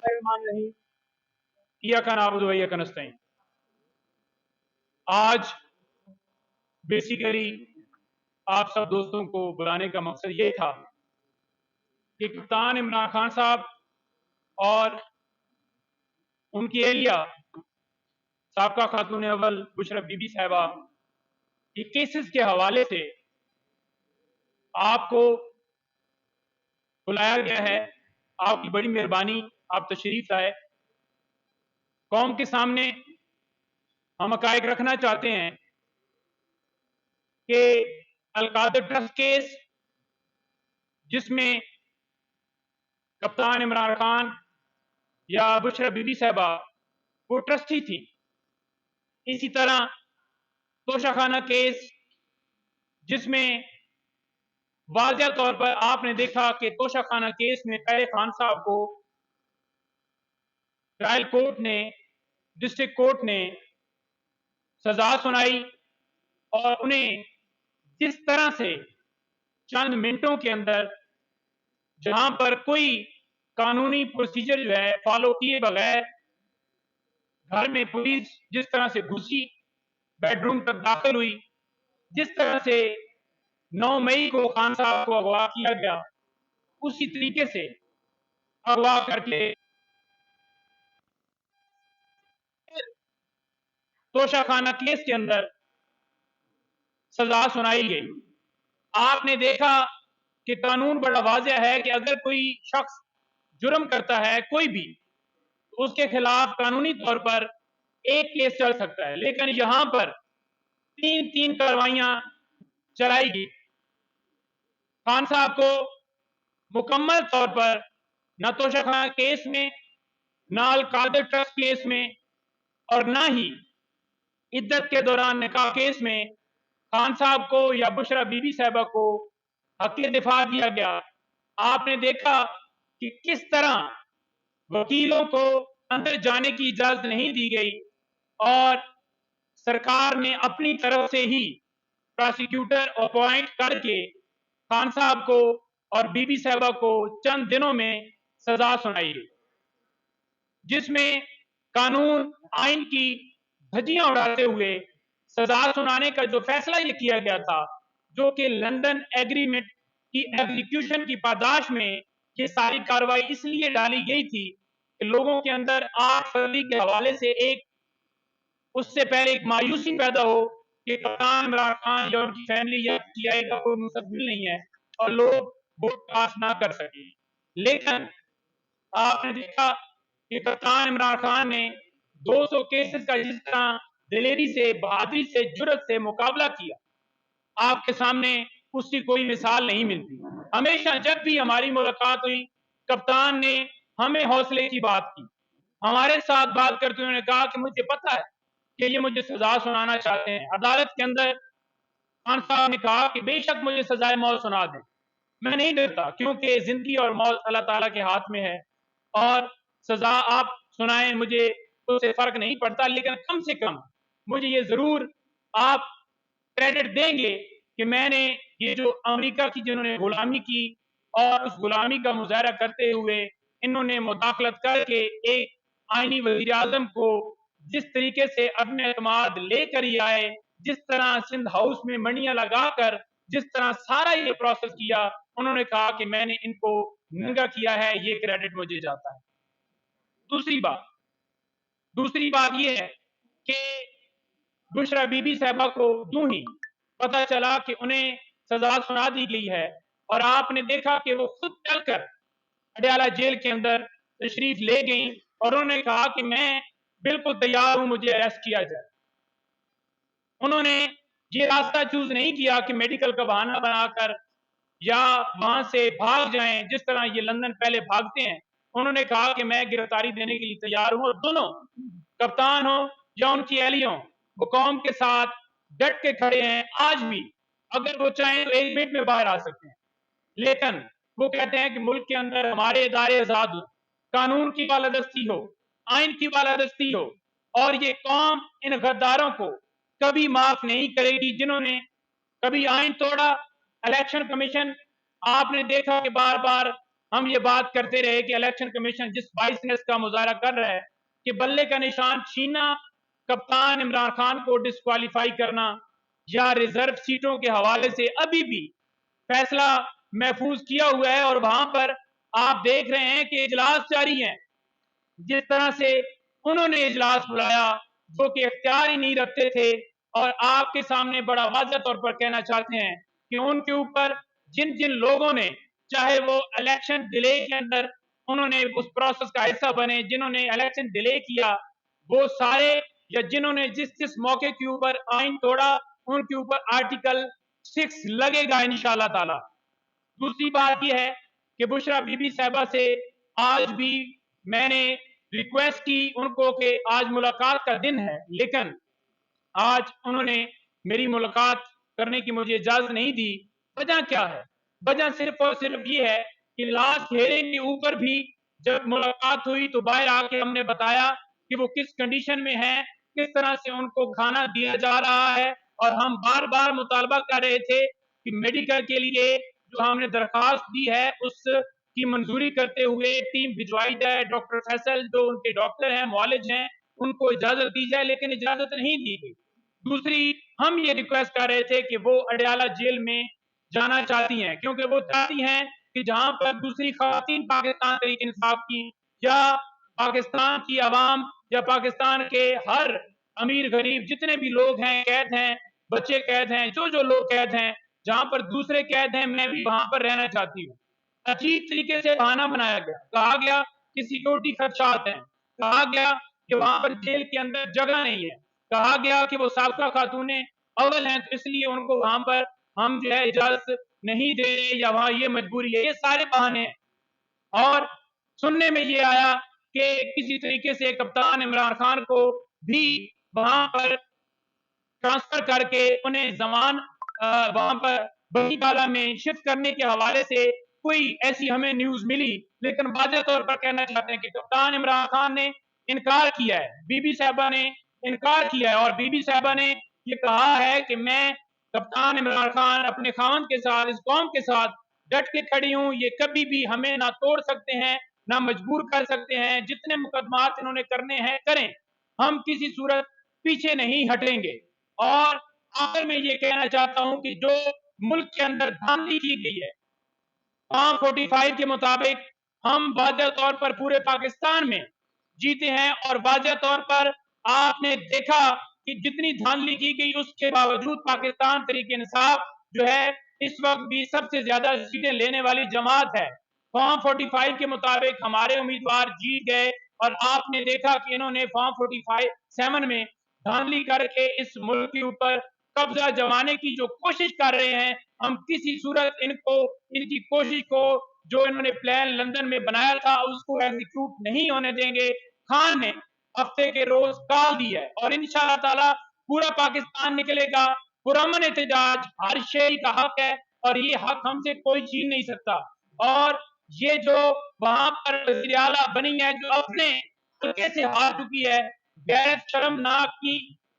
बिस्मिल्लाहिर्रहमानिर्रहीम। इय्याका नअबुदु व इय्याका नस्तईन। आज बेसिकली आप सब दोस्तों को बुलाने का मकसद ये था कि कप्तान इमरान खान साहब और उनकी एहलिया साबका खातून अव्वल बुशरा बीबी साहिबा के केसेस के हवाले से आपको बुलाया गया है। आपकी बड़ी मेहरबानी, आप तशरीफ लाए। कौम के सामने हम हकायक रखना चाहते हैं कि अलकादर ट्रस्ट केस, जिसमें कप्तान इमरान खान या बुशरा बीबी साहिबा वो ट्रस्टी थी, इसी तरह तोशाखाना केस, जिसमें वाज़ेह तौर पर आपने देखा कि तोशाखाना केस में पहले खान साहब को ट्रायल कोर्ट ने, डिस्ट्रिक्ट कोर्ट ने सजा सुनाई और उन्हें जिस तरह से चंद मिनटों के अंदर, जहां पर कोई कानूनी प्रोसीजर जो है फॉलो किए बगैर, घर में पुलिस जिस तरह से घुसी, बेडरूम तक दाखिल हुई, जिस तरह से 9 मई को खान साहब को अगवा किया गया, उसी तरीके से अगवा करके तोशाखाना केस के अंदर सजा सुनाई गई। आपने देखा कि कानून बड़ा वाज़ेह है कि अगर कोई शख्स जुर्म करता है कोई भी, तो उसके खिलाफ कानूनी तौर पर एक केस चल सकता है, लेकिन यहां पर 3 कार्रवाइयां चलाई गई। खान साहब को मुकम्मल तौर पर न तोशाखाना केस में, न अलकादर ट्रस्ट केस में, और न ही इद्दत के दौरान निकाह केस में खान साहब को या बुशरा बीबी साहिबा को हक़ दिफा दिया गया। आपने देखा कि किस तरह वकीलों को अंदर जाने की इजाजत नहीं दी गई और सरकार ने अपनी तरफ से ही प्रोसिक्यूटर अपॉइंट करके खान साहब को और बीबी साहिबा को चंद दिनों में सजा सुनाई गई, जिसमें कानून आइन की धज्जियां उड़ाते हुए सजा सुनाने का जो फैसला ये किया गया था, जो कि लंदन एग्रीमेंट की एग्जीक्यूशन की पादाश में ये सारी कार्रवाई इसलिए डाली गई थी कि लोगों के अंदर 8 फरवरी के हवाले से उससे पहले एक मायूसी पैदा हो कि कप्तान इमरान खान या उनकी फैमिली या टीआई का कोई मुस्तकबिल नहीं है और लोग वोट कास्ट ना कर सके। लेकिन आपने देखा कि कप्तान इमरान खान ने 200 केसेस का जिस तरह दिलेरी से, बहादुरी से, जुर्रत से मुकाबला किया, आपके सामने उसकी कोई मिसाल नहीं मिलती। हमेशा जब भी हमारी मुलाकात हुई, कप्तान ने हमें हौसले की बात की। हमारे साथ बात करते हुए कहा कि मुझे पता है कि ये मुझे सजा सुनाना चाहते हैं। अदालत के अंदर खान साहब ने कहा कि बेशक मुझे सजाए मौत सुना दें, मैं नहीं डरता, क्योंकि जिंदगी और मौत अल्लाह ताला के हाथ में है और सजा आप सुनाएं, मुझे उससे फर्क नहीं पड़ता, लेकिन कम से कम मुझे ये जरूर आप क्रेडिट देंगे कि मैंने ये जो अमेरिका की जिन्होंने गुलामी की और उस गुलामी का मुजाहरा करते हुए इन्होंने मुदाखलत करके एक आईनी वजीर आजम को जिस तरीके से अपने एतमाद लेकर ही आए, जिस तरह सिंध हाउस में मंडियां लगाकर जिस तरह सारा ये प्रोसेस किया, उन्होंने कहा कि मैंने इनको नंगा किया है, ये क्रेडिट मुझे जाता है। दूसरी बात यह है कि बुशरा बीबी साहिबा को यूं ही पता चला कि उन्हें सजा सुना दी गई है और आपने देखा कि वो खुद चलकर अडयाला जेल के अंदर तशरीफ ले गई और उन्होंने कहा कि मैं बिल्कुल तैयार हूं, मुझे अरेस्ट किया जाए। उन्होंने ये रास्ता चूज नहीं किया कि मेडिकल का बहाना बनाकर या वहां से भाग जाएं, जिस तरह ये लंदन पहले भागते हैं। उन्होंने कहा कि मैं गिरफ्तारी देने के लिए तैयार हूं और दोनों, कप्तान हो या उनकी एहली हो, वो कौम के साथ डट के खड़े हैं। आज भी अगर वो चाहें तो 1 मिनट में बाहर आ सकते हैं, लेकिन वो कहते हैं कि मुल्क के अंदर हमारे इदारे आजाद हो, कानून की बालादस्ती हो, आइन की बालादस्ती हो, और ये कौम इन गद्दारों को कभी माफ नहीं करेगी जिन्होंने कभी आइन तोड़ा। इलेक्शन कमीशन आपने देखा कि बार बार हम ये बात करते रहे कि इलेक्शन कमीशन जिस बाइसनेस का मुजाहरा कर रहा है कि बल्ले का निशान छीनना, कप्तान इमरान खान को डिस्क्वालीफाई करना या रिजर्व सीटों के हवाले से अभी भी फैसला महफूज किया हुआ है। और वहां पर आप देख रहे हैं कि इजलास जारी है। जिस तरह से उन्होंने इजलास बुलाया जो कि इख्तियार ही नहीं रखते थे, और आपके सामने बड़ा वाज़ह तौर पर कहना चाहते हैं कि उनके ऊपर जिन जिन लोगों ने, चाहे वो इलेक्शन डिले के अंदर उन्होंने उस प्रोसेस का हिस्सा बने, जिन्होंने इलेक्शन डिले किया, वो सारे, या जिन्होंने जिस जिस मौके के ऊपर आइन तोड़ा, उनके ऊपर आर्टिकल 6 लगेगा इंशाअल्लाह ताला। दूसरी बात यह है कि बुशरा बीबी साहिबा से आज भी मैंने रिक्वेस्ट की उनको कि आज मुलाकात का दिन है, लेकिन आज उन्होंने मेरी मुलाकात करने की मुझे इजाजत नहीं दी। वजह क्या है? वजह सिर्फ और सिर्फ ये है कि लास्ट हेयरिंग के ऊपर भी जब मुलाकात हुई तो बाहर आके हमने बताया कि वो किस कंडीशन में है, किस तरह से उनको खाना दिया जा रहा है, और हम बार बार मुतालबा कर रहे थे कि मेडिकल के लिए जो हमने दरखास्त दी है उसकी मंजूरी करते हुए टीम भिजवाई जाए, डॉक्टर फैसल जो उनके डॉक्टर हैं, मुआलिज हैं, उनको इजाजत दी जाए, लेकिन इजाजत नहीं दी गई। दूसरी, हम ये रिक्वेस्ट कर रहे थे कि वो अडयाला जेल में जाना चाहती हैं, क्योंकि वो चाहती हैं कि जहां पर दूसरी खवातीन पाकिस्तान तहरीक इंसाफ की या पाकिस्तान की आवाम या पाकिस्तान के हर अमीर गरीब जितने भी लोग हैं कैद हैं, बच्चे कैद हैं, जो जो लोग कैद हैं, जहां पर दूसरे कैद हैं, मैं भी वहां पर रहना चाहती हूँ। अजीब तरीके से बहाना बनाया गया, कहा गया कि सिक्योरिटी खदशात हैं, कहा गया कि वहां पर जेल के अंदर जगह नहीं है, कहा गया कि वो साबका खातून अव्वल हैं तो इसलिए उनको वहां पर हम जो है इजाजत नहीं दे रहे, या वहां ये मजबूरी है। ये सारे बहाने हैं। और सुनने में ये आया कि किसी तरीके से कप्तान इमरान खान को भी वहां पर ट्रांसफर करके उन्हें जमान वहां पर बनीवाला में शिफ्ट करने के हवाले से कोई ऐसी हमें न्यूज मिली, लेकिन वाज़ेह तौर पर कहना चाहते हैं कि कप्तान इमरान खान ने इनकार किया है, बीबी साहबा ने इनकार किया है, और बीबी साहबा ने ये कहा है कि मैं कप्तान इमरान खान अपने खामन के साथ, इस कौम के साथ डट के खड़ी हूं, ये कभी भी हमें ना तोड़ सकते हैं ना मजबूर कर सकते हैं, जितने मुकदमात इन्होंने करने हैं करें, हम किसी सूरत पीछे नहीं हटेंगे। और आखिर में ये कहना चाहता हूं कि जो मुल्क के अंदर धांधली की गई है, फॉर्म 45 के मुताबिक हम वाज़ेह तौर पर पूरे पाकिस्तान में जीते हैं, और वाज़ेह तौर पर आपने देखा कि जितनी धांधली की गई उसके बावजूद पाकिस्तान तहरीक इंसाफ जो है इस वक्त भी सबसे ज्यादा सीटें लेने वाली जमात है। फॉर्म 45 के मुताबिक हमारे उम्मीदवार जीत गए, और आपने देखा कि इन्होंने फॉर्म 47 में धांधली करके इस मुल्क के ऊपर कब्जा जमाने की जो कोशिश कर रहे हैं, हम किसी सूरत इनको, इनकी कोशिश को जो इन्होंने प्लान लंदन में बनाया था उसको एग्जीक्यूट नहीं होने देंगे। खान ने हफ्ते के रोज काल दी है, और इंशाअल्लाह ताला पूरा पाकिस्तान निकलेगा, पुरअमन एहतजाज, हर शहरी का हक है, और ये हक हमसे कोई छीन नहीं सकता। और ये जो वहां पर वज़ीर आला बनी है, जो अपने हल्के से हार चुकी है, गैरत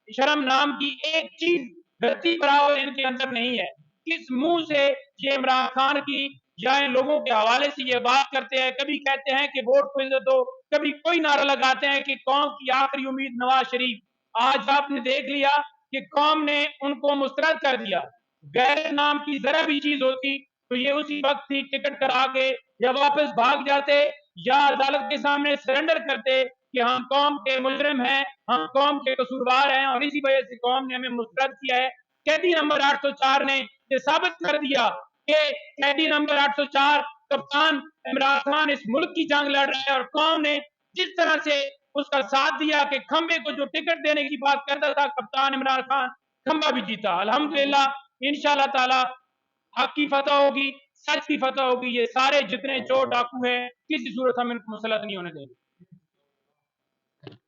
शर्म नाम की एक चीज धरती बराबर इनके अंदर नहीं है। किस मुंह से ये इमरान खान की या इन लोगों के हवाले से ये बात करते हैं, कभी कहते हैं कि वोट को इज्जत दो, कभी कोई नारा लगाते हैं कि कौम की आखिरी उम्मीद नवाज शरीफ। आज आपने देख लिया कि कौम ने उनको मुस्तरद कर दिया। गैरत नाम की जरा भी चीज होती तो ये उसी वक्त ही टिकट करा के या वापस भाग जाते या अदालत के सामने सरेंडर करते कि हम कौम के मुजरिम हैं, हम कौम के कसूरवार हैं, और इसी वजह से कौम ने हमें मुस्तरद किया है। कैदी नंबर 804 ने ये साबित कर दिया कि कैदी नंबर 804 कप्तान इमरान खान इस मुल्क की जंग लड़ रहा है, और कौम ने जिस तरह से उसका साथ दिया कि खंबे को जो टिकट देने की बात करता था कप्तान इमरान खान, खंबा भी जीता। अल्हम्दुलिल्लाह इंशाअल्लाह ताला हक की फतह होगी, सच की फतह होगी। ये सारे जितने चोर डाकू हैं किसी सूरत हम इनको मुसलत नहीं होने देंगे।